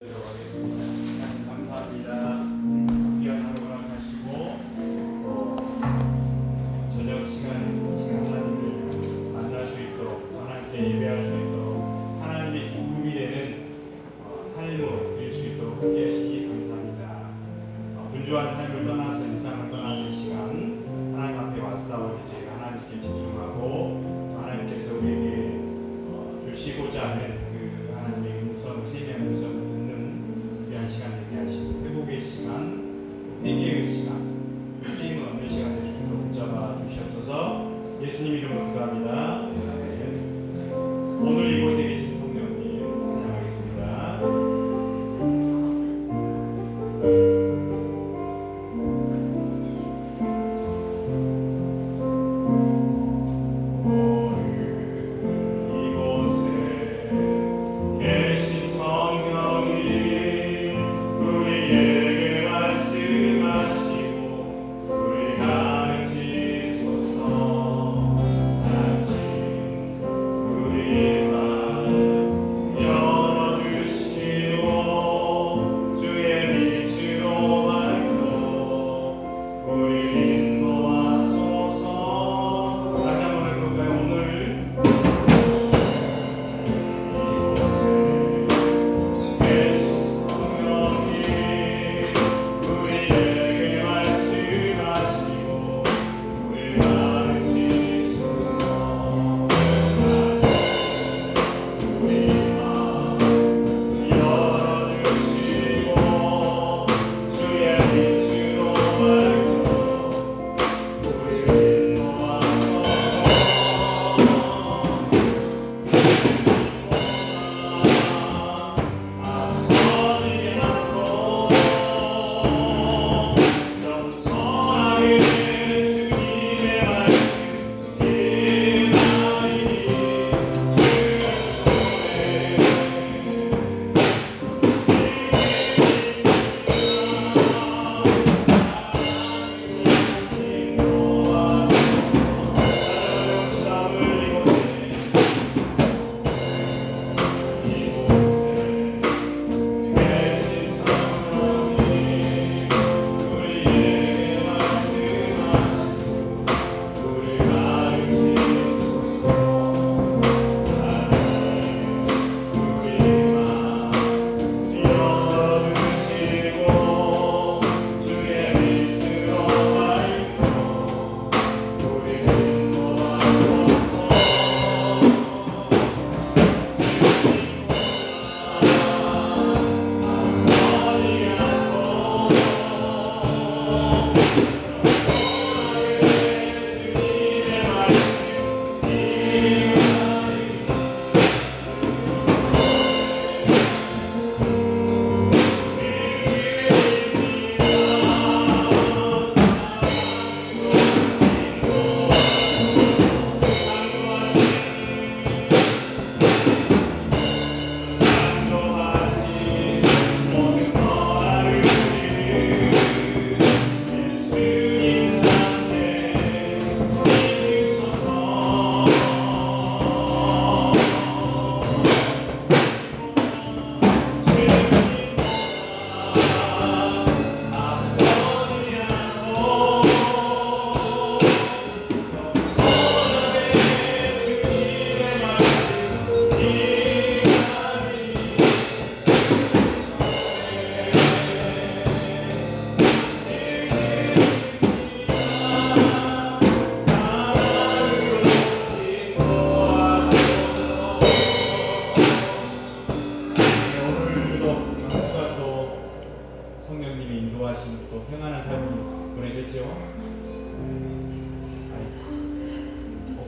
하나님 감사합니다. 귀한 하루 허락하시고 저녁 시간 하나님을 만날 수 있도록, 하나님께 예배할 수 있도록, 하나님의 기쁨이 되는 삶으로 될 수 있도록 함께 하시기 감사합니다. 분주한 삶을 떠나서, 일상을 떠나서 이 시간 하나님 앞에 왔사오니 저희가 하나님께 집중하고 하나님께서 우리에게 주시고자 하는 그 하나님의 음성, 생명의 음성을 듣는 귀한 시간 되게 하시고, 회복의 시간, 회개의 시간, 쓰임을 얻는 시간 될 수 있도록 붙잡아 주시옵소서. 예수님 이름으로 기도합니다. 오늘 이곳에 계신 성령님 찬양하겠습니다.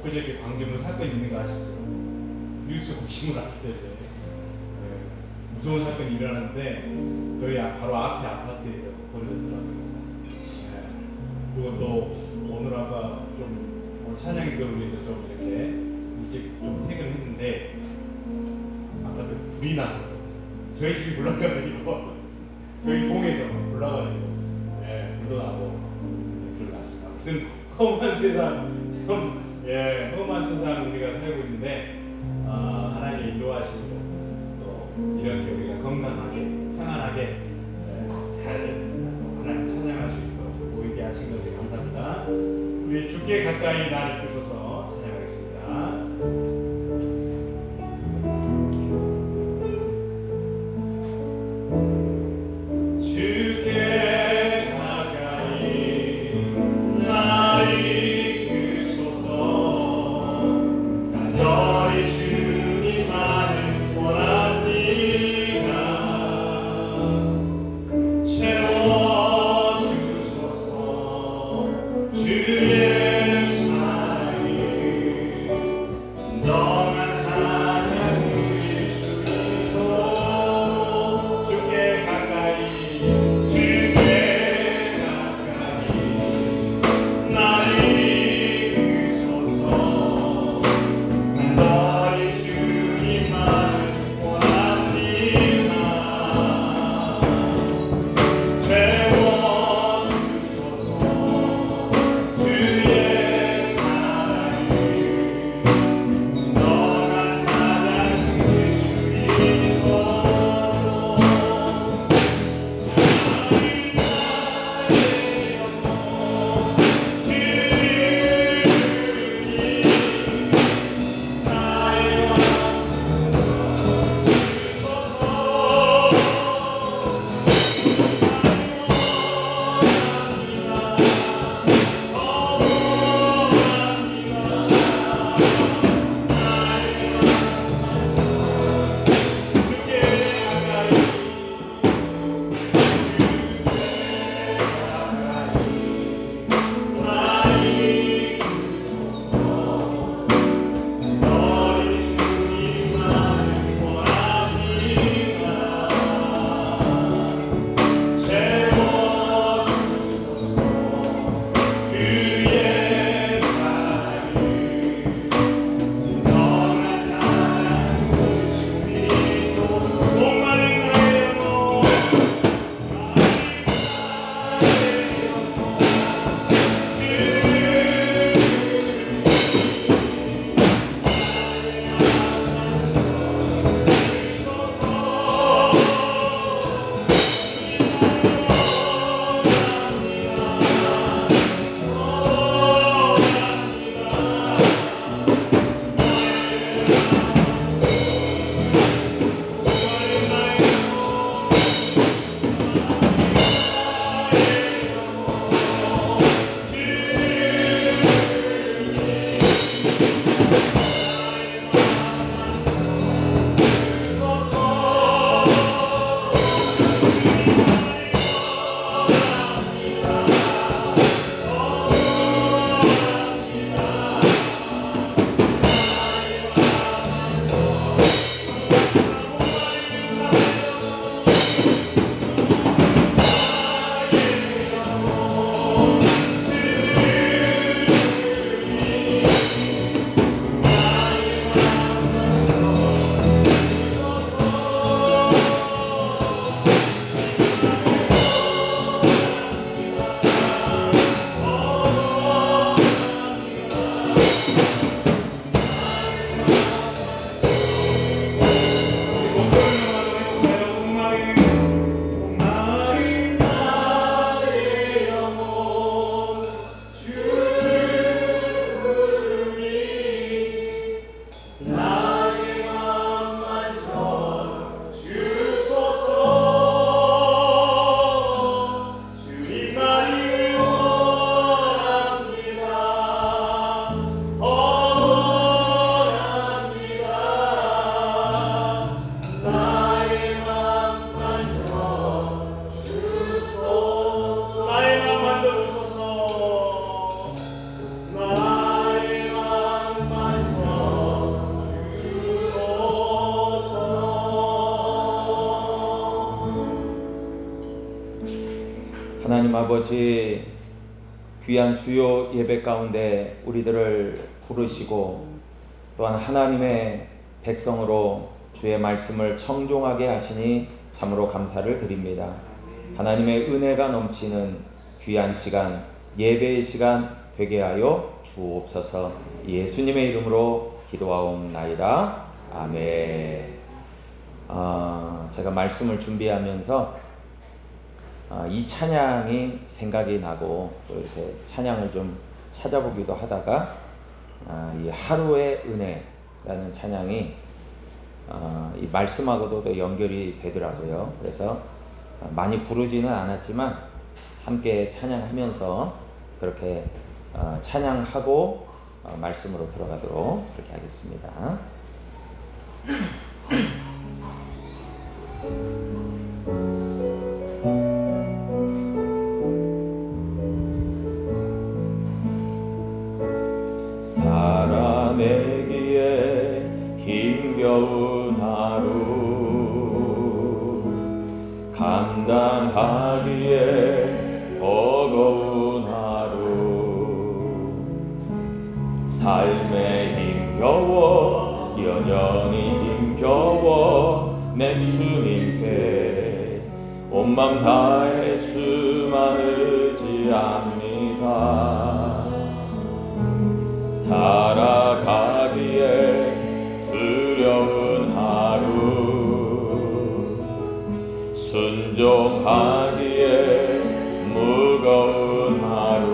엊그저께 광주문 사건이 있는 거 아시죠? 뉴스 보시면 아실 텐데 무서운 사건이 일어났는데 저희 바로 앞에 아파트에서 벌어졌더라고요. 그리고 또 오늘 아까 좀 찬양 기도를 위해서 좀 이렇게 일찍 좀 퇴근했는데 아까도 불이 나서 저희 집이 불나가지고 저희 동에서 불 나가지고 불도 나고 불 났습니다. 아무튼 험한 세상, 참 험한 세상 우리가 살고 있는데 하나님의 인도하심으로 또 이렇게 우리가 건강하게 가까이 날 이끄소서 찬양하겠습니다. 하나님 아버지, 귀한 수요 예배 가운데 우리들을 부르시고 또한 하나님의 백성으로 주의 말씀을 청종하게 하시니 참으로 감사를 드립니다. 하나님의 은혜가 넘치는 귀한 시간, 예배의 시간 되게 하여 주옵소서. 예수님의 이름으로 기도하옵나이다. 아멘. 제가 말씀을 준비하면서 이 찬양이 생각이 나고 또 이렇게 찬양을 좀 찾아보기도 하다가 이 하루의 은혜라는 찬양이 이 말씀하고도 또 연결이 되더라고요. 그래서 많이 부르지는 않았지만 함께 찬양하면서 그렇게 찬양하고 말씀으로 들어가도록 그렇게 하겠습니다. 살아내기에 힘겨운 하루, 감당하기에 버거운 하루, 삶에 힘겨워 여전히 힘겨워 내 주님께 온 맘 다해 주만 의지합니다. 살아가기에 두려운 하루, 순종하기에 무거운 하루,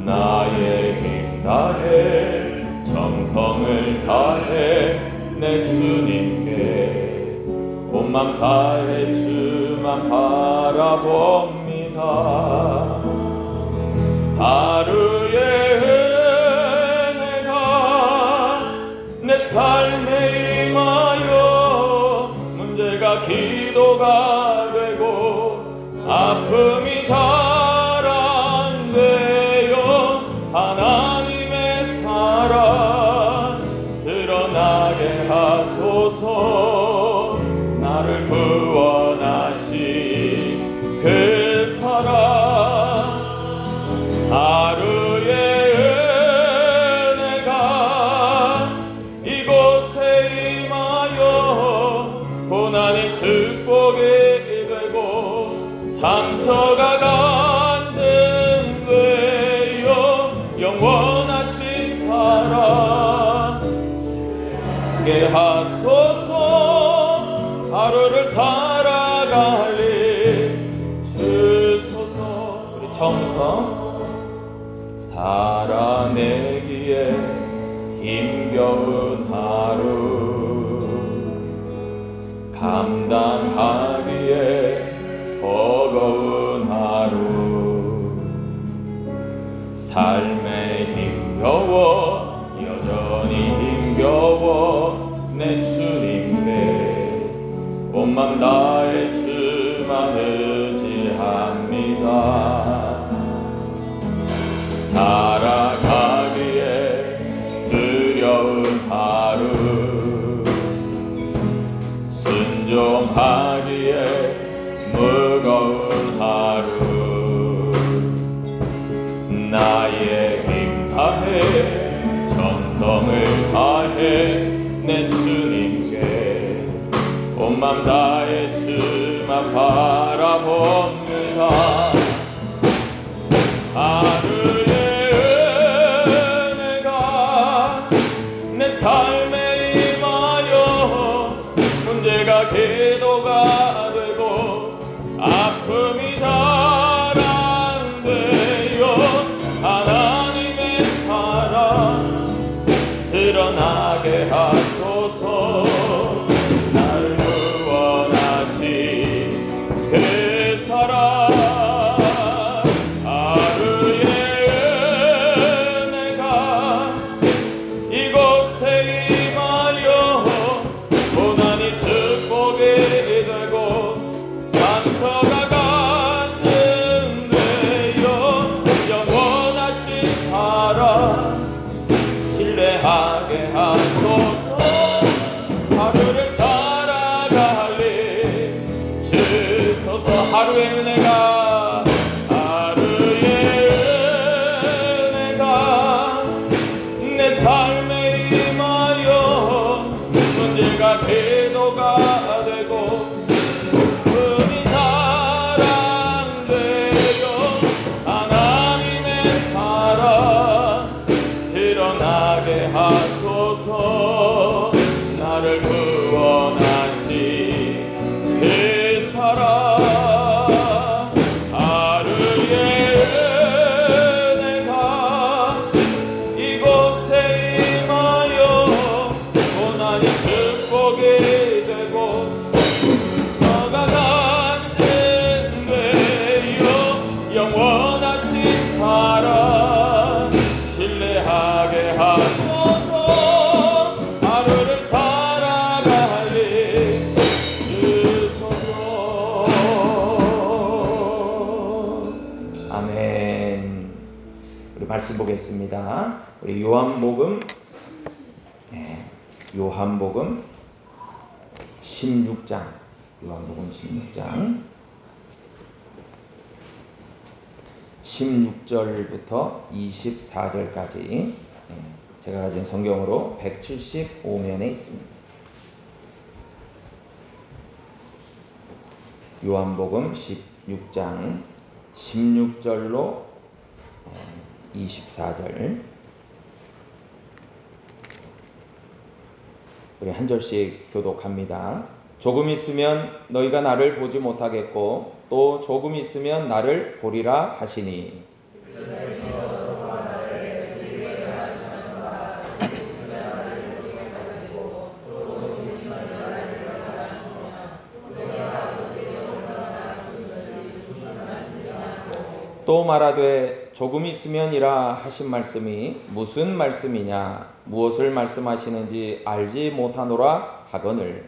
나의 힘 다해 정성을 다해 내 주님께 온 맘 다해 주만 바라봅니다. 하루의 은혜가 내 삶에 임하여 문제가 기도가 되고 아픔이 잘 안 되어 하나님의 사랑 드러나게 하소서. 나를 구원하신 그 사랑, 하루의 은혜가 이곳에 임하여 고난이 축복이 되고 상처가 간증되어 영원하신 사랑 게 하소서. 하루를 살아갈리 주소서. 우리 처음부터 살아내기에 힘겨운 하루, 감당하기에 버거운 하루, 삶에 힘겨워 여전히 힘겨워 내 주님께 온 맘 다해 주만 의지합니다. 살아가기에 두려운 하루, 순종하기에 무거운 하루, 나의 힘 다해 정성을 다해 내 주님께 온 맘 다해 주만 바라봅니다. 하루의 은혜가 내 삶에 임하여 문제가 기도가 되고 아픔이 잘 안 되어 하나님의 사랑 드러나게 하소서. 나를 구원하신 그 사랑, 신뢰하게 하소서. 하루를 살아갈리 주소서. 하루의 은혜가 내 삶에 임하여 문제가 기도가 되고 꿈이 잘 안 되어 하나님의 사랑 드러나게 하소서. 나를 구원하신 그 사랑, 말씀 보겠습니다. 우리 요한복음 16장, 요한복음 16절부터 24절까지 제가 가진 성경으로 175면에 있습니다. 요한복음 16장 16절로 24절, 우리 한 절씩 교독합니다. 조금 있으면 너희가 나를 보지 못하겠고 또 조금 있으면 나를 보리라 하시니 또 말하되 조금 있으면이라 하신 말씀이 무슨 말씀이냐 무엇을 말씀하시는지 알지 못하노라 하거늘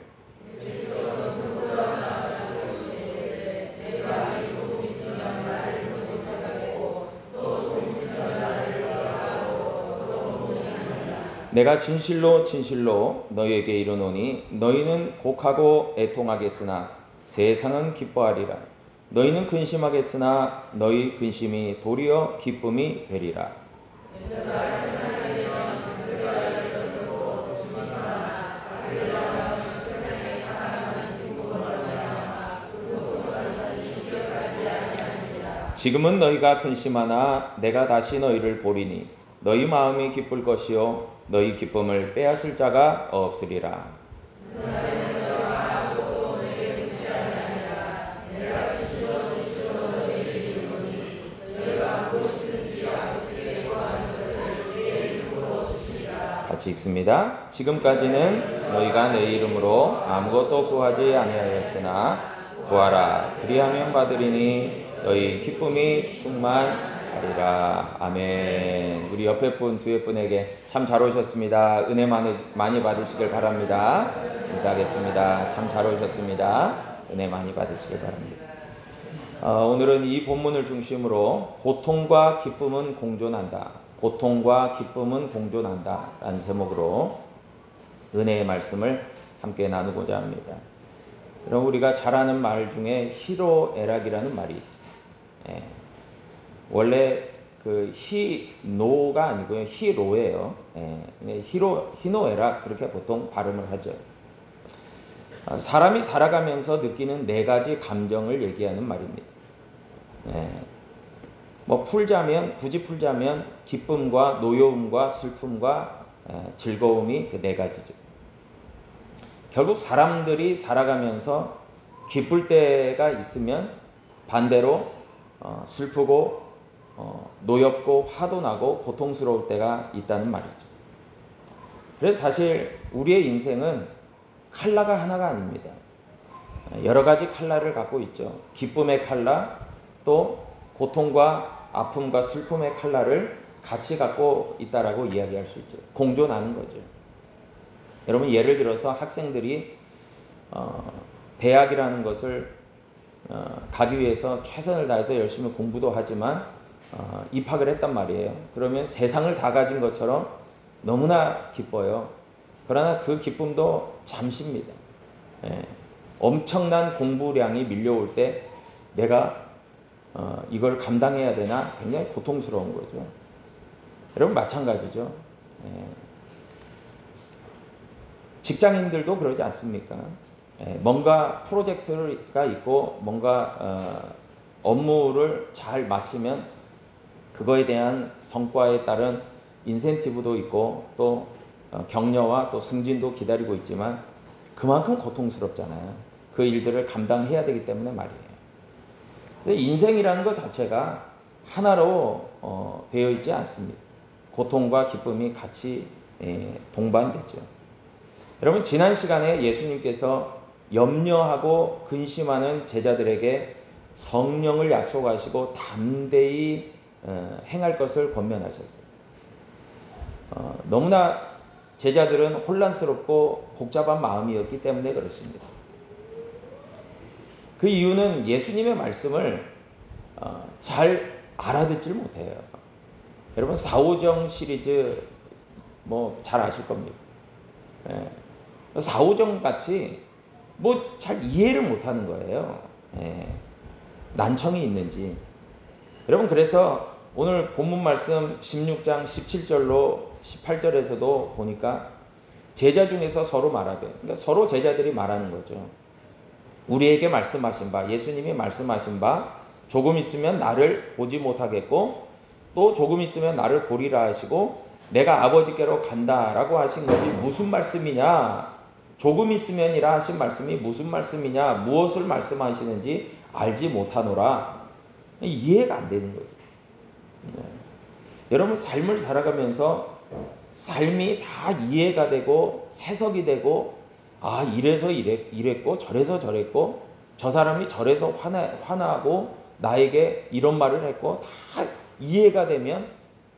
내가 진실로 진실로 너희에게 이르노니 너희는 곡하고 애통하겠으나 세상은 기뻐하리라. 너희는 근심하겠으나 너희 근심이 도리어 기쁨이 되리라. 지금은 너희가 근심하나 내가 다시 너희를 보리니 너희 마음이 기쁠 것이요 너희 기쁨을 빼앗을 자가 없으리라. 같이 읽습니다. 지금까지는 너희가 내 이름으로 아무것도 구하지 아니하였으나 구하라 그리하면 받으리니 너희 기쁨이 충만하리라. 아멘. 우리 옆에 분, 뒤에 분에게 참 잘 오셨습니다. 은혜 많이 받으시길 바랍니다. 인사하겠습니다. 참 잘 오셨습니다. 은혜 많이 받으시길 바랍니다. 오늘은 이 본문을 중심으로 고통과 기쁨은 공존한다. 고통과 기쁨은 공존한다 라는 제목으로 은혜의 말씀을 함께 나누고자 합니다. 그럼 우리가 잘 아는 말 중에 희로애락이라는 말이 있죠. 원래 그 희노가 아니고요. 희로예요. 희노애락 그렇게 보통 발음을 하죠. 사람이 살아가면서 느끼는 네 가지 감정을 얘기하는 말입니다. 굳이 풀자면 기쁨과 노여움과 슬픔과 즐거움이 그 네 가지죠. 결국 사람들이 살아가면서 기쁠 때가 있으면 반대로 슬프고 노엽고 화도 나고 고통스러울 때가 있다는 말이죠. 그래서 사실 우리의 인생은 칼라가 하나가 아닙니다. 여러 가지 칼라를 갖고 있죠. 기쁨의 칼라, 또 고통과 아픔과 슬픔의 칼라를 같이 갖고 있다라고 이야기할 수 있죠. 공존하는 거죠. 여러분 예를 들어서 학생들이 대학이라는 것을 가기 위해서 최선을 다해서 열심히 공부도 하지만 입학을 했단 말이에요. 그러면 세상을 다 가진 것처럼 너무나 기뻐요. 그러나 그 기쁨도 잠시입니다. 엄청난 공부량이 밀려올 때 내가 이걸 감당해야 되나 굉장히 고통스러운 거죠. 여러분 마찬가지죠. 직장인들도 그러지 않습니까? 뭔가 프로젝트가 있고 뭔가 업무를 잘 마치면 그거에 대한 성과에 따른 인센티브도 있고 또 격려와 또 승진도 기다리고 있지만 그만큼 고통스럽잖아요. 그 일들을 감당해야 되기 때문에 말이에요. 그래서 인생이라는 것 자체가 하나로 되어 있지 않습니다. 고통과 기쁨이 같이 동반되죠. 여러분 지난 시간에 예수님께서 염려하고 근심하는 제자들에게 성령을 약속하시고 담대히 행할 것을 권면하셨어요. 너무나 제자들은 혼란스럽고 복잡한 마음이었기 때문에 그렇습니다. 그 이유는 예수님의 말씀을 잘 알아듣질 못해요. 여러분 사오정 시리즈 뭐 잘 아실 겁니다. 예. 사오정 같이 뭐 잘 이해를 못하는 거예요. 예. 난청이 있는지. 여러분 그래서 오늘 본문 말씀 16장 17절로 18절에서도 보니까 제자 중에서 서로 말하되, 그러니까 서로 제자들이 말하는 거죠. 우리에게 말씀하신 바, 예수님이 말씀하신 바 조금 있으면 나를 보지 못하겠고 또 조금 있으면 나를 보리라 하시고 내가 아버지께로 간다라고 하신 것이 무슨 말씀이냐, 조금 있으면이라 하신 말씀이 무슨 말씀이냐, 무엇을 말씀하시는지 알지 못하노라. 이해가 안 되는 거죠. 네. 여러분 삶을 살아가면서 삶이 다 이해가 되고 해석이 되고, 아 이래서 이랬고 저래서 저랬고 저 사람이 저래서 화나고 나에게 이런 말을 했고 다 이해가 되면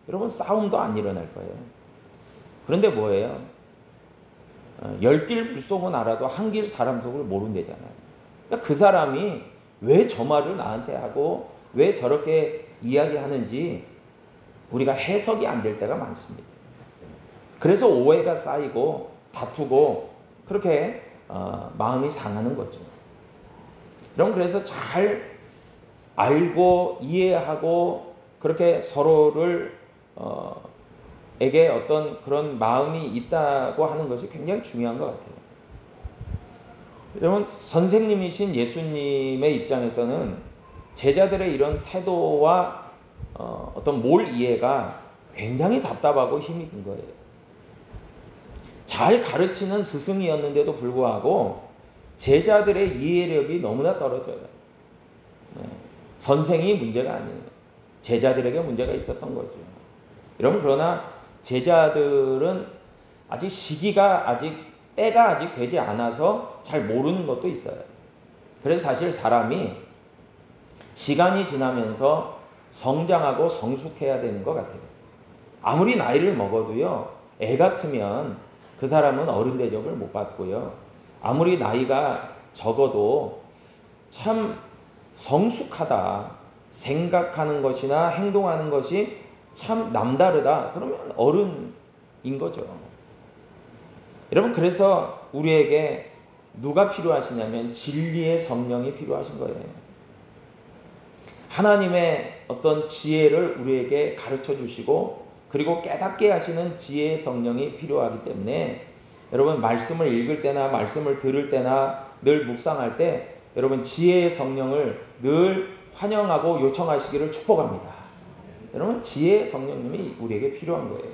여러분 싸움도 안 일어날 거예요. 그런데 뭐예요? 10길 물속은 알아도 한 길 사람 속을 모른대잖아요. 그러니까 그 사람이 왜 저 말을 나한테 하고 왜 저렇게 이야기하는지 우리가 해석이 안 될 때가 많습니다. 그래서 오해가 쌓이고 다투고 그렇게 마음이 상하는 거죠. 여러분 그래서 잘 알고 이해하고 그렇게 서로를 에게 어떤 그런 마음이 있다고 하는 것이 굉장히 중요한 것 같아요. 여러분 선생님이신 예수님의 입장에서는 제자들의 이런 태도와 어떤 몰 이해가 굉장히 답답하고 힘이 든 거예요. 잘 가르치는 스승이었는데도 불구하고 제자들의 이해력이 너무나 떨어져요. 선생이 문제가 아니에요. 제자들에게 문제가 있었던 거죠. 여러분 그러나 제자들은 아직 때가 아직 되지 않아서 잘 모르는 것도 있어요. 그래서 사실 사람이 시간이 지나면서 성장하고 성숙해야 되는 것 같아요. 아무리 나이를 먹어도요, 애 같으면 그 사람은 어른 대접을 못 받고요. 아무리 나이가 적어도 참 성숙하다, 생각하는 것이나 행동하는 것이 참 남다르다, 그러면 어른인 거죠. 여러분 그래서 우리에게 누가 필요하시냐면 진리의 성령이 필요하신 거예요. 하나님의 어떤 지혜를 우리에게 가르쳐 주시고 그리고 깨닫게 하시는 지혜의 성령이 필요하기 때문에 여러분 말씀을 읽을 때나 말씀을 들을 때나 늘 묵상할 때 여러분 지혜의 성령을 늘 환영하고 요청하시기를 축복합니다. 여러분 지혜의 성령님이 우리에게 필요한 거예요.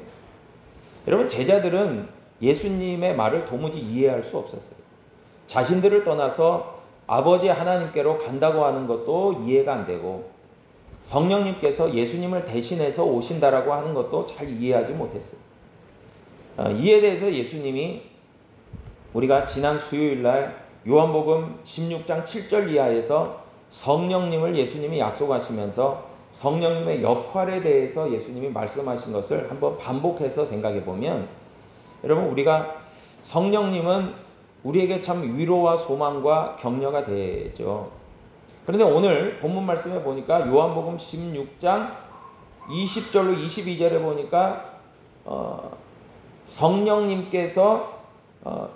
여러분 제자들은 예수님의 말을 도무지 이해할 수 없었어요. 자신들을 떠나서 아버지 하나님께로 간다고 하는 것도 이해가 안 되고 성령님께서 예수님을 대신해서 오신다라고 하는 것도 잘 이해하지 못했어요. 이에 대해서 예수님이 우리가 지난 수요일날 요한복음 16장 7절 이하에서 성령님을 예수님이 약속하시면서 성령님의 역할에 대해서 예수님이 말씀하신 것을 한번 반복해서 생각해 보면 여러분 우리가 성령님은 우리에게 참 위로와 소망과 격려가 되죠. 그런데 오늘 본문 말씀에 보니까 요한복음 16장 20절로 22절에 보니까 성령님께서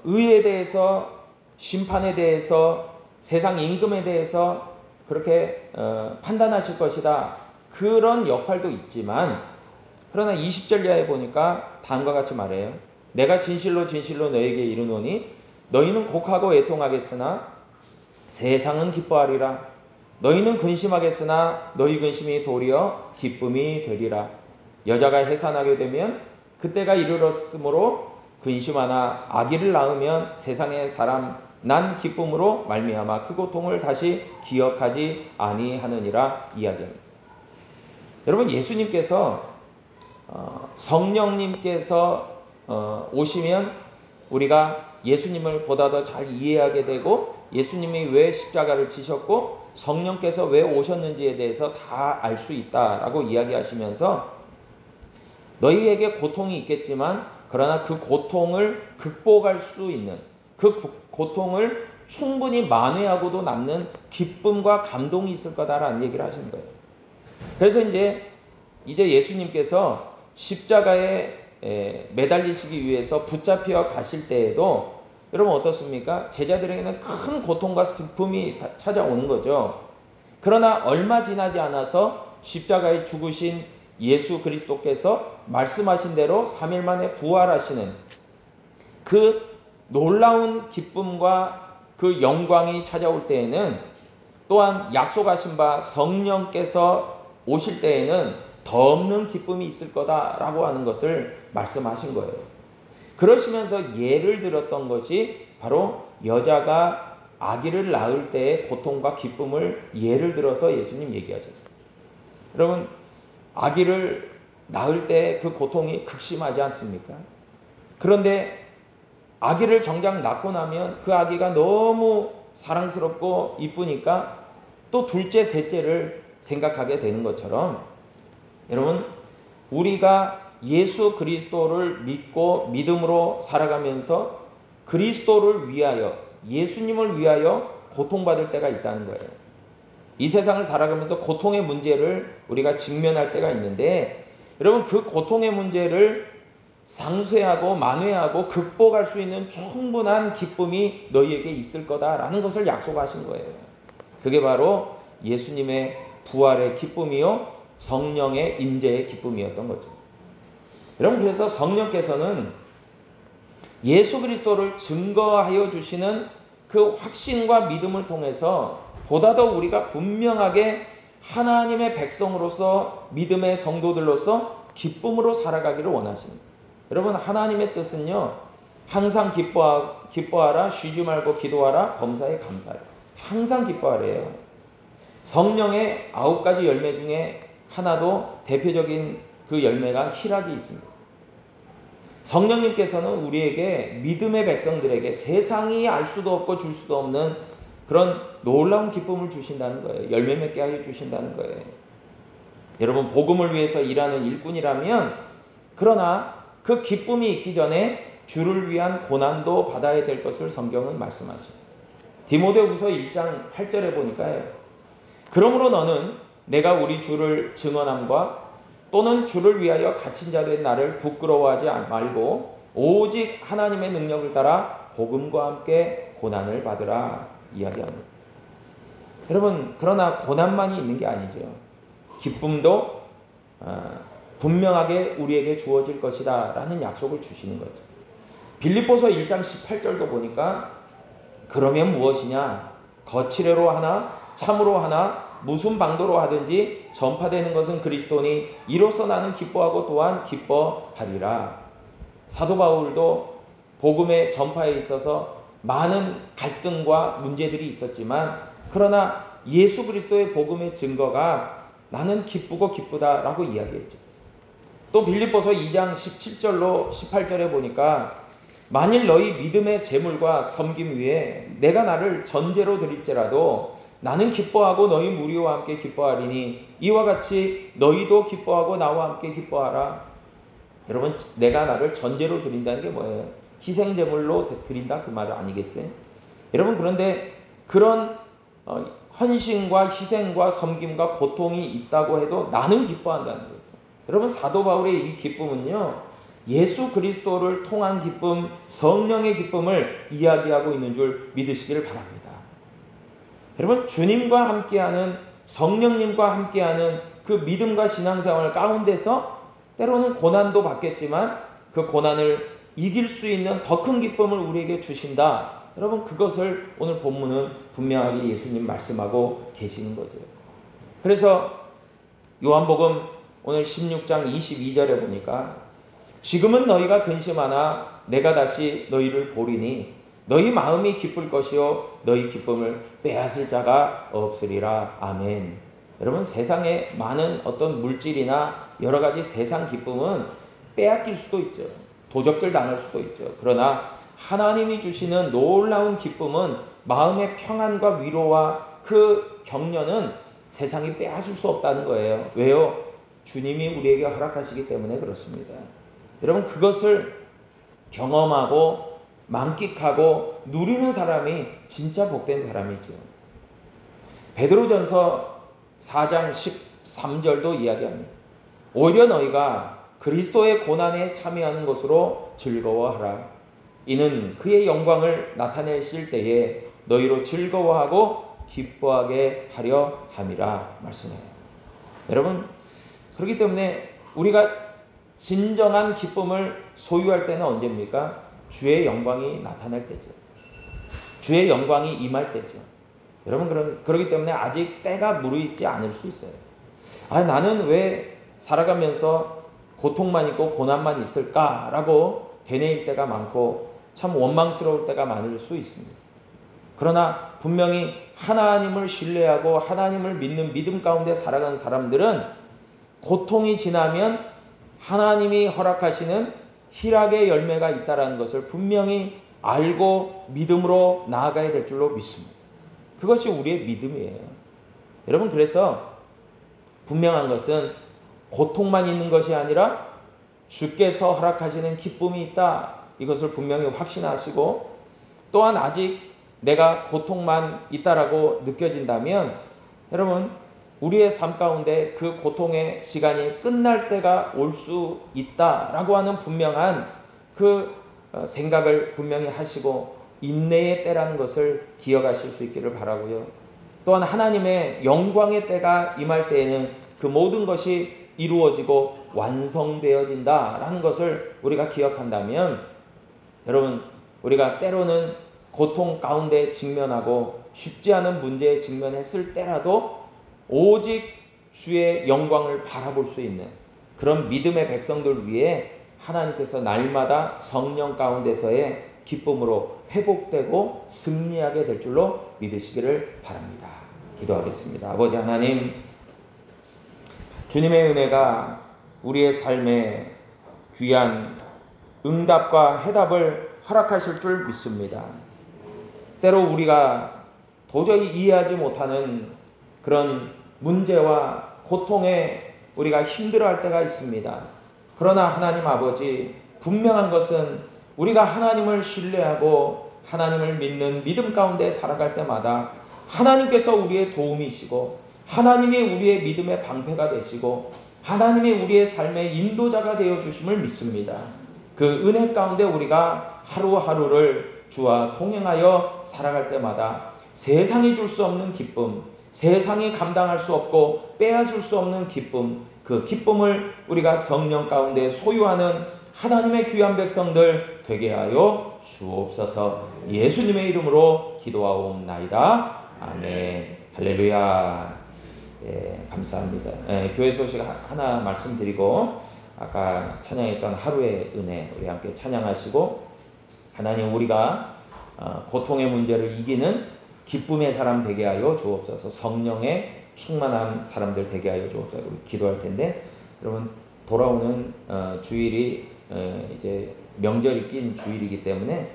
의에 대해서 심판에 대해서 세상 임금에 대해서 그렇게 판단하실 것이다. 그런 역할도 있지만 그러나 20절 이하에 보니까 다음과 같이 말해요. 내가 진실로 진실로 너에게 이르노니 너희는 곡하고 애통하겠으나 세상은 기뻐하리라. 너희는 근심하겠으나 너희 근심이 도리어 기쁨이 되리라. 여자가 해산하게 되면 그때가 이르렀으므로 근심하나 아기를 낳으면 세상의 사람 난 기쁨으로 말미암아 그 고통을 다시 기억하지 아니하느니라 이야기합니다. 여러분 예수님께서 성령님께서 오시면 우리가 예수님을 보다 더 잘 이해하게 되고 예수님이 왜 십자가를 지셨고 성령께서 왜 오셨는지에 대해서 다 알 수 있다라고 이야기하시면서 너희에게 고통이 있겠지만 그러나 그 고통을 극복할 수 있는 그 고통을 충분히 만회하고도 남는 기쁨과 감동이 있을 거다라는 얘기를 하시는 거예요. 그래서 이제 이제 예수님께서 십자가에 매달리시기 위해서 붙잡혀 가실 때에도 여러분 어떻습니까? 제자들에게는 큰 고통과 슬픔이 찾아오는 거죠. 그러나 얼마 지나지 않아서 십자가에 죽으신 예수 그리스도께서 말씀하신 대로 3일 만에 부활하시는 그 놀라운 기쁨과 그 영광이 찾아올 때에는 또한 약속하신 바 성령께서 오실 때에는 더 없는 기쁨이 있을 거다라고 하는 것을 말씀하신 거예요. 그러시면서 예를 들었던 것이 바로 여자가 아기를 낳을 때의 고통과 기쁨을 예를 들어서 예수님 얘기하셨어요. 여러분, 아기를 낳을 때 그 고통이 극심하지 않습니까? 그런데 아기를 정작 낳고 나면 그 아기가 너무 사랑스럽고 이쁘니까 또 둘째, 셋째를 생각하게 되는 것처럼 여러분, 우리가 예수 그리스도를 믿고 믿음으로 살아가면서 그리스도를 위하여, 예수님을 위하여 고통받을 때가 있다는 거예요. 이 세상을 살아가면서 고통의 문제를 우리가 직면할 때가 있는데 여러분, 그 고통의 문제를 상쇄하고 만회하고 극복할 수 있는 충분한 기쁨이 너희에게 있을 거다라는 것을 약속하신 거예요. 그게 바로 예수님의 부활의 기쁨이요 성령의 임재의 기쁨이었던 거죠. 여러분, 그래서 성령께서는 예수 그리스도를 증거하여 주시는 그 확신과 믿음을 통해서 보다 더 우리가 분명하게 하나님의 백성으로서 믿음의 성도들로서 기쁨으로 살아가기를 원하십니다. 여러분, 하나님의 뜻은요 항상 기뻐하라, 쉬지 말고 기도하라, 범사에 감사하라. 항상 기뻐하래요. 성령의 9가지 열매 중에 하나도 대표적인 그 열매가 희락이 있습니다. 성령님께서는 우리에게, 믿음의 백성들에게 세상이 알 수도 없고 줄 수도 없는 그런 놀라운 기쁨을 주신다는 거예요. 열매 맺게 하여 주신다는 거예요. 여러분, 복음을 위해서 일하는 일꾼이라면, 그러나 그 기쁨이 있기 전에 주를 위한 고난도 받아야 될 것을 성경은 말씀하십니다. 디모데후서 1장 8절에 보니까요, 그러므로 너는 내가 우리 주를 증언함과 또는 주를 위하여 갇힌 자 된 나를 부끄러워하지 말고 오직 하나님의 능력을 따라 복음과 함께 고난을 받으라 이야기합니다. 여러분, 그러나 고난만이 있는 게 아니죠. 기쁨도 분명하게 우리에게 주어질 것이다 라는 약속을 주시는 거죠. 빌립보서 1장 18절도 보니까 그러면 무엇이냐? 거칠애로 하나 참으로 하나 무슨 방도로 하든지 전파되는 것은 그리스도니 이로써 나는 기뻐하고 또한 기뻐하리라. 사도 바울도 복음의 전파에 있어서 많은 갈등과 문제들이 있었지만 그러나 예수 그리스도의 복음의 증거가 나는 기쁘고 기쁘다라고 이야기했죠. 또 빌립보서 2장 17절로 18절에 보니까 만일 너희 믿음의 재물과 섬김 위에 내가 나를 전제로 드릴지라도 나는 기뻐하고 너희 무리와 함께 기뻐하리니 이와 같이 너희도 기뻐하고 나와 함께 기뻐하라. 여러분, 내가 나를 전제로 드린다는 게 뭐예요? 희생 제물로 드린다 그 말 아니겠어요? 여러분, 그런데 그런 헌신과 희생과 섬김과 고통이 있다고 해도 나는 기뻐한다는 거죠. 여러분, 사도 바울의 이 기쁨은요, 예수 그리스도를 통한 기쁨, 성령의 기쁨을 이야기하고 있는 줄 믿으시기를 바랍니다. 여러분, 주님과 함께하는, 성령님과 함께하는 그 믿음과 신앙생활 가운데서 때로는 고난도 받겠지만 그 고난을 이길 수 있는 더 큰 기쁨을 우리에게 주신다. 여러분, 그것을 오늘 본문은 분명하게 예수님 말씀하고 계시는 거죠. 그래서 요한복음 오늘 16장 22절에 보니까 지금은 너희가 근심하나 내가 다시 너희를 보리니 너희 마음이 기쁠 것이요 너희 기쁨을 빼앗을 자가 없으리라. 아멘. 여러분, 세상에 많은 어떤 물질이나 여러 가지 세상 기쁨은 빼앗길 수도 있죠. 도적질 당할 수도 있죠. 그러나 하나님이 주시는 놀라운 기쁨은 마음의 평안과 위로와 그 격려는 세상이 빼앗을 수 없다는 거예요. 왜요? 주님이 우리에게 허락하시기 때문에 그렇습니다. 여러분, 그것을 경험하고 만끽하고 누리는 사람이 진짜 복된 사람이죠. 베드로전서 4장 13절도 이야기합니다. 오히려 너희가 그리스도의 고난에 참여하는 것으로 즐거워하라. 이는 그의 영광을 나타내실 때에 너희로 즐거워하고 기뻐하게 하려 함이라 말씀해요. 여러분, 그렇기 때문에 우리가 진정한 기쁨을 소유할 때는 언제입니까? 주의 영광이 나타날 때죠. 주의 영광이 임할 때죠. 여러분, 그렇기 때문에 아직 때가 무르익지 않을 수 있어요. 나는 왜 살아가면서 고통만 있고 고난만 있을까라고 되뇌일 때가 많고 참 원망스러울 때가 많을 수 있습니다. 그러나 분명히 하나님을 신뢰하고 하나님을 믿는 믿음 가운데 살아가는 사람들은 고통이 지나면 하나님이 허락하시는 희락의 열매가 있다는 것을 분명히 알고 믿음으로 나아가야 될 줄로 믿습니다. 그것이 우리의 믿음이에요. 여러분, 그래서 분명한 것은 고통만 있는 것이 아니라 주께서 허락하시는 기쁨이 있다. 이것을 분명히 확신하시고, 또한 아직 내가 고통만 있다라고 느껴진다면 여러분, 우리의 삶 가운데 그 고통의 시간이 끝날 때가 올 수 있다라고 하는 분명한 그 생각을 분명히 하시고 인내의 때라는 것을 기억하실 수 있기를 바라고요. 또한 하나님의 영광의 때가 임할 때에는 그 모든 것이 이루어지고 완성되어진다라는 것을 우리가 기억한다면 여러분, 우리가 때로는 고통 가운데 직면하고 쉽지 않은 문제에 직면했을 때라도 오직 주의 영광을 바라볼 수 있는 그런 믿음의 백성들 위해 하나님께서 날마다 성령 가운데서의 기쁨으로 회복되고 승리하게 될 줄로 믿으시기를 바랍니다. 기도하겠습니다. 아버지 하나님, 주님의 은혜가 우리의 삶에 귀한 응답과 해답을 허락하실 줄 믿습니다. 때로 우리가 도저히 이해하지 못하는 그런 문제와 고통에 우리가 힘들어할 때가 있습니다. 그러나 하나님 아버지, 분명한 것은 우리가 하나님을 신뢰하고 하나님을 믿는 믿음 가운데 살아갈 때마다 하나님께서 우리의 도움이시고 하나님이 우리의 믿음의 방패가 되시고 하나님이 우리의 삶의 인도자가 되어주심을 믿습니다. 그 은혜 가운데 우리가 하루하루를 주와 동행하여 살아갈 때마다 세상이 줄 수 없는 기쁨, 세상이 감당할 수 없고 빼앗을 수 없는 기쁨, 그 기쁨을 우리가 성령 가운데 소유하는 하나님의 귀한 백성들 되게 하여 주옵소서. 예수님의 이름으로 기도하옵나이다. 아멘. 할렐루야. 감사합니다. 교회 소식 하나 말씀드리고 아까 찬양했던 하루의 은혜 우리 함께 찬양하시고, 하나님, 우리가 고통의 문제를 이기는 기쁨의 사람 되게 하여 주옵소서. 성령의 충만한 사람들 되게 하여 주옵소서. 우리 기도할 텐데, 여러분, 돌아오는 주일이 이제 명절이 낀 주일이기 때문에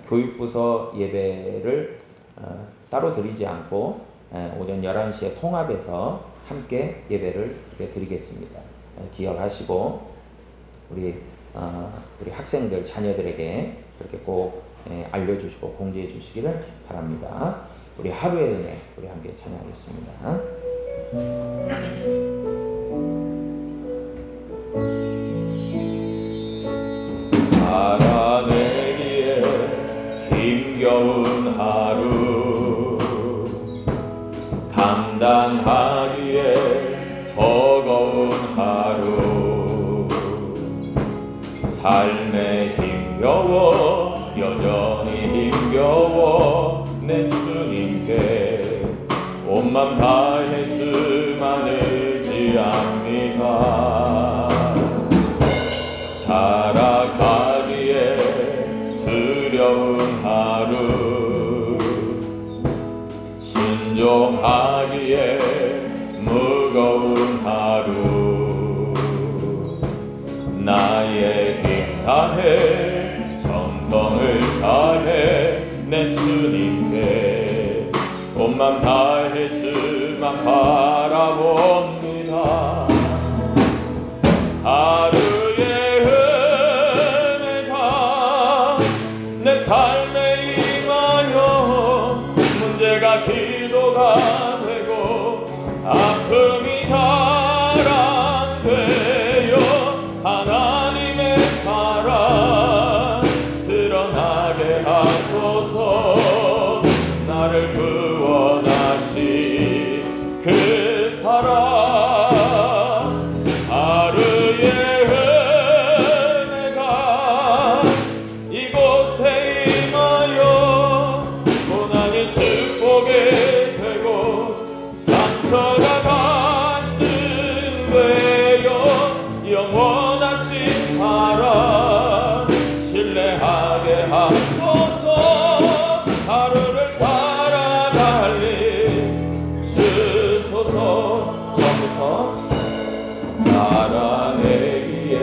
교육부서 예배를 따로 드리지 않고 오전 11시에 통합해서 함께 예배를 드리겠습니다. 기억하시고 우리 학생들, 자녀들에게 그렇게 꼭 알려주시고 공지해 주시기를 바랍니다. 우리 하루의 은혜 우리 함께 찬양하겠습니다. 살아내기에 힘겨운 하루, 감당하기에 버거운 하루, 삶에 힘겨워 여전히 힘겨워 내 주님께 온 맘 다해 주만 의지합니다. 살아가기에 두려운 하루, 순종하기에 무거운 하루, 나의 힘 다해 정성을 다해 내 주님께 온 맘 다해 주만 바라봅니다. 하루의 은혜가 내 삶에 임하여 문제가 기도가 되고 아픔이 자랑 구원하신 그 사랑 하루의 은혜가 이곳에 임하여 고난이 축복이 되고 상처가 간증되어 영원하신 사랑 신뢰하게 하소서. 하루를 살아갈리 주소서. 처음부터 살아내기에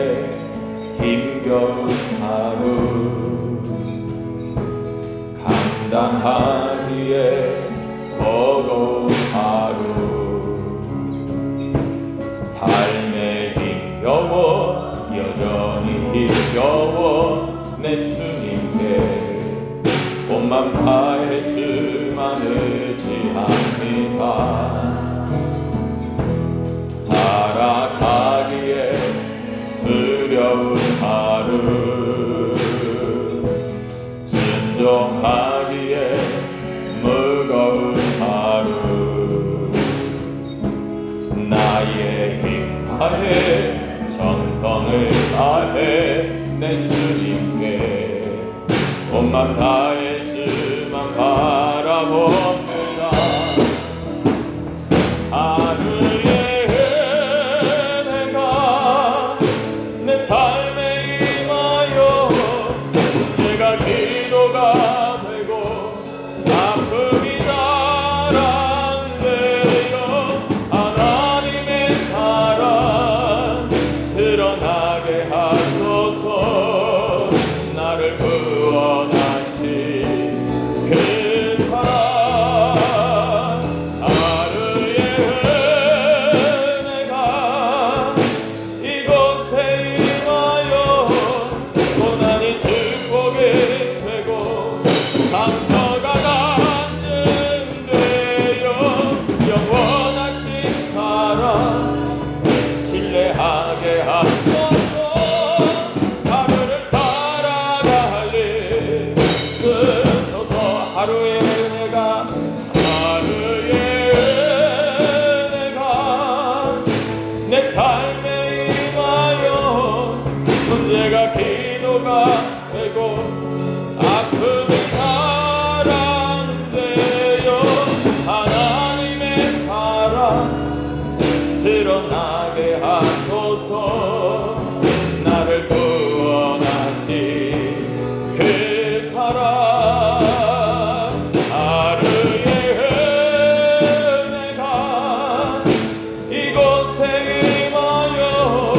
힘겨운 하루 감당하기에 버거운 하루 삶에 힘겨워 여전히 힘겨워 내 주님께 온 맘 다해 주만 의지합니다. 살아가기에 두려운 하루 순종하기에 무거운 하루 나의 힘 다해 정성을 다해 내 주님께 온 맘 다해 주만 바라봅니다. 하루의 은혜가 내 삶에 임하여 내가 기도가 되고 아픔이 자랑되어 하나님의 사랑 드러나게 하소서. 나를 구원하신 그 사랑 하루의 은혜가 이곳에 임하여 고난이 축복이 되고 상처가 간증되어 영원하신 사랑 신뢰하게 하소서. 하루를 살아갈리 주소서. 하루의 은혜가 내 삶에 임하여 문제가 기도가 되고 아픔이 자랑되어 하나님의 사랑 드러나게 하소서. 나를 구원하신 그 사랑 하루의 은혜가 이곳에 임하여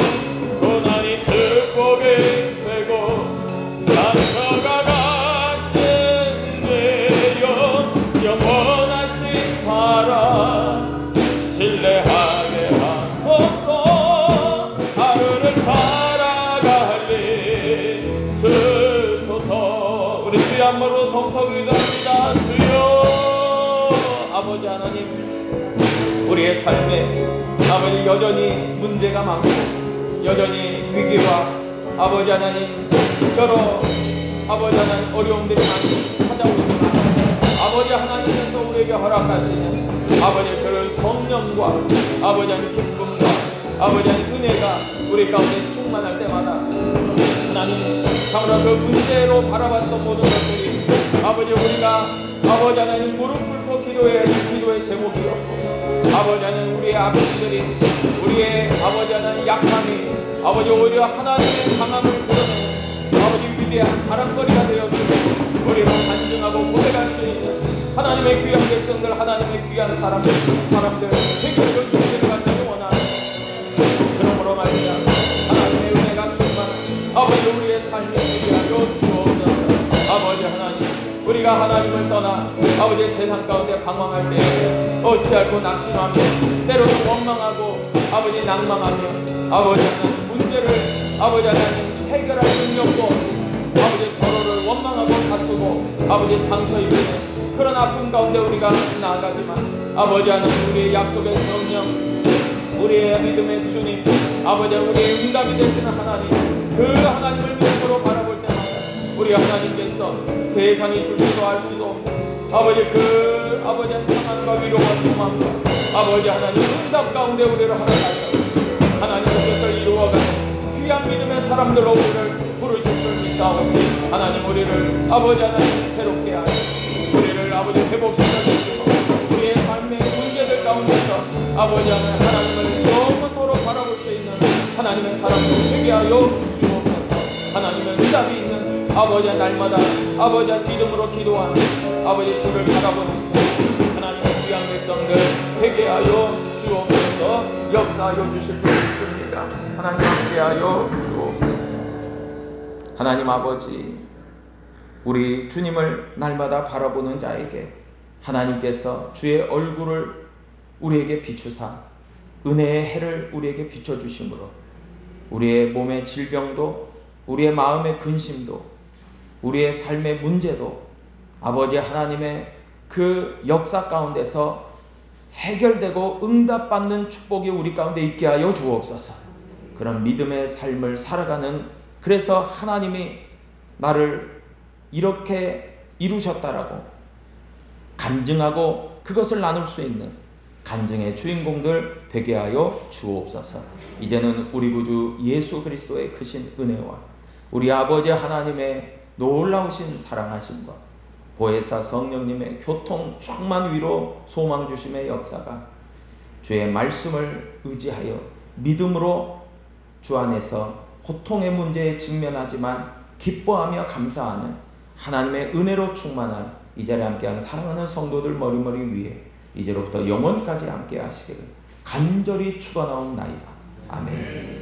고난이 축복이 되고 상처가 간증되어 영원하신 사랑 신뢰하게 하소서. 하루를 살아갈리 주소서. 우리 주의 한번으로 동서 기도합니다. 주여 아버지 하나님, 우리의 삶에 아버지 여전히 문제가 많고 여전히 위기와 아버지 하나님 여러 아버지 하나님 어려움들이 많이 찾아오지만 아버지 하나님께서 우리에게 허락하시는 아버지 그 성령과 아버지 하나님 기쁨과 아버지 하나님 은혜가 우리 가운데 충만할 때마다 하나님 참으로 그 문제로 바라봤던 모든 것들이 아버지 우리가 아버지 하나님 무릎 꿇고 기도의 제목이었고 아버지 하나님 우리의 아버지들이 우리의 아버지 하나님 약함이 아버지 오히려 하나님의 강함을 드러내는 아버지 위대한 자랑거리가 되었으며 우리로 간증하고 고백할 수 있는 하나님의 귀한 백성들 하나님의 귀한 사람들 되기를 주시기를 간절히 원합니다. 그러므로 말이야 하나님의 은혜가 충만한 아버지 우리의 삶에 되게 하여 주옵소서. 아버지 하나님 우리가 하나님을 떠나 아버지 세상 가운데 방황할 때에 어찌할고 낙심하며 때로는 원망하고 아버지 낭망하며 아버지 하나님 문제를 아버지 하나님 해결할 능력도 없이 아버지 서로를 원망하고 다투고 아버지 상처 입는 그런 아픔 가운데 우리가 나아가지만 아버지 하나님 우리의 약속의 성령 우리의 믿음의 주님 아버지 우리의 응답이 되시는 하나님 그 하나님을 믿음으로 바라볼 때마다 우리 하나님께서 세상이 줄지도 알 수도 없는 아버지 그 소망과 아버지 하나님 응답 가운데 우리를 허락하셔서 하나님의 뜻을 이루어가는 귀한 믿음의 사람들로 우리를 부르실 줄 믿사오니 하나님 우리를 아버지 하나님 새롭게 하시고 우리를 아버지 회복시켜 주시고 우리의 삶의 문제들 가운데서 아버지 하나님을 영원토록 바라볼 수 있는 하나님의 사람들 되게 하여 주옵소서. 하나님의 응답이 있는 아버지 날마다 아버지 믿음으로 기도하는 아버지 주를 바라보는 하나님의 귀한 백성들 되게 하여 주옵소서. 역사하여 주실 줄 믿습니다. 하나님 함께하여 주옵소서. 하나님 아버지 우리 주님을 날마다 바라보는 자에게 하나님께서 주의 얼굴을 우리에게 비추사 은혜의 해를 우리에게 비춰주심으로 우리의 몸의 질병도 우리의 마음의 근심도 우리의 삶의 문제도 아버지 하나님의 그 역사 가운데서 해결되고 응답받는 축복이 우리 가운데 있게 하여 주옵소서. 그런 믿음의 삶을 살아가는 그래서 하나님이 나를 이렇게 이루셨다라고 간증하고 그것을 나눌 수 있는 간증의 주인공들 되게 하여 주옵소서. 이제는 우리 구주 예수 그리스도의 크신 은혜와 우리 아버지 하나님의 놀라우신 사랑하심과 보혜사 성령님의 교통 충만 위로 소망 주심의 역사가 주의 말씀을 의지하여 믿음으로 주 안에서 고통의 문제에 직면하지만 기뻐하며 감사하는 하나님의 은혜로 충만한 이 자리에 함께한 사랑하는 성도들 머리머리 위에 이제로부터 영원까지 함께 하시기를 간절히 축원하옵나이다. 아멘.